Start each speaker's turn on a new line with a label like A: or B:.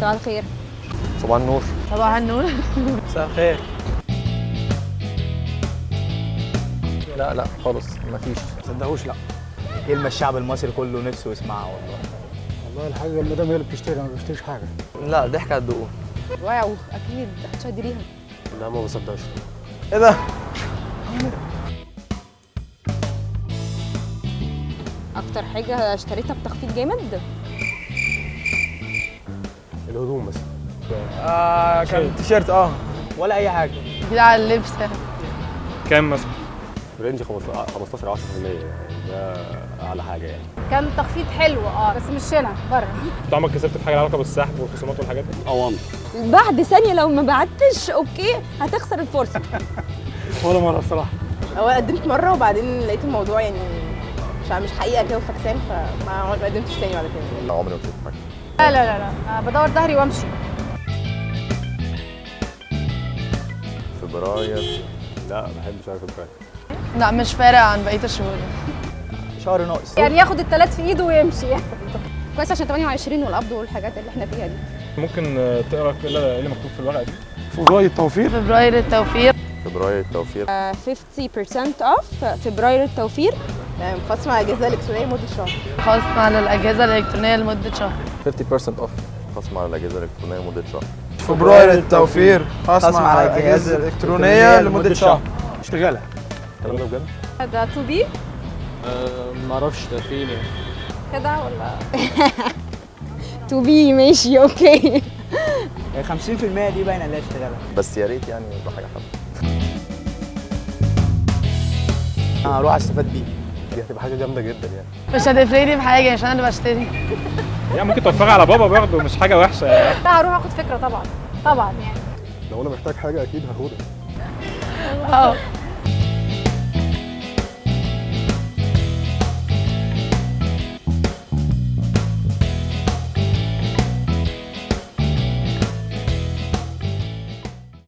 A: صباح الخير.
B: صباح النور.
C: صباح النور.
D: مساء الخير.
B: لا خالص مفيش.
D: ما تصدقوش لا.
E: كلمة الشعب المصري كله نفسه يسمعها والله.
F: والله الحاجة المدام هي اللي بتشتري، أنا ما بشتريش حاجة.
B: لا ضحك على الدقون.
A: واو اكيد هتشهدريها.
B: لا ما بصدقش.
E: ايه ده؟
A: اكتر حاجه اشتريتها بتخفيض جامد؟
B: الهدوم بس.
E: كان تيشيرت ولا أي حاجة.
C: كده على اللبس.
G: كام مثلا؟
B: رينج 15 10% يعني ده اعلى حاجه يعني.
H: كان تخفيض حلو بس مش هنا بره.
G: انت عمرك كسبت في حاجه لها علاقه بالسحب والخصومات والحاجات دي؟
B: والله
A: بعد ثانيه لو ما بعتش اوكي هتخسر الفرصه.
F: ولا مرة بصراحة.
H: هو قدمت مره وبعدين لقيت الموضوع يعني مش حقيقه كده وفاكسان فما قدمتش تاني بعد كده.
B: عمري ما كسبت حاجه.
H: لا بدور ظهري وامشي.
B: فبراير لا ما بحبش فبراير.
C: لا مش فارق عن بقيه الشهور.
E: شهر ناقص.
H: يعني ياخد الثلاث في ايده ويمشي.
A: كويس عشان 28 والقبض والحاجات اللي احنا فيها دي.
G: ممكن تقرا ايه اللي مكتوب في الورقه دي؟
F: فبراير التوفير.
C: فبراير التوفير.
B: فبراير التوفير.
A: 50% اوف فبراير التوفير.
H: خصم على الاجهزه الالكترونيه لمده شهر.
C: خصم على الاجهزه الالكترونيه لمده شهر.
B: 50% اوف. خصم على الاجهزه الالكترونيه لمده شهر.
D: فبراير التوفير خصم على الأجهزة الإلكترونية لمدة شهر.
E: اشتغلها.
B: الكلام ده بجد؟
H: ده تو بي
D: ما اعرفش ده فين يعني.
H: كده ولا
A: تو بي ماشي اوكي.
E: 50% دي باينة اللي اشتغلها.
B: بس يا ريت يعني يبقى حاجه حلوه.
E: أنا هروح أستفاد بيه.
B: دي هتبقى حاجه جامده جدا يعني.
C: مش هتفرقني بحاجه عشان انا اللي بشتري.
G: يعني ممكن توفرها على بابا برضه، مش حاجه وحشه يعني.
H: لا هروح اخد فكره طبعا يعني.
F: لو أنا محتاج حاجة أكيد هاخدها.
C: اه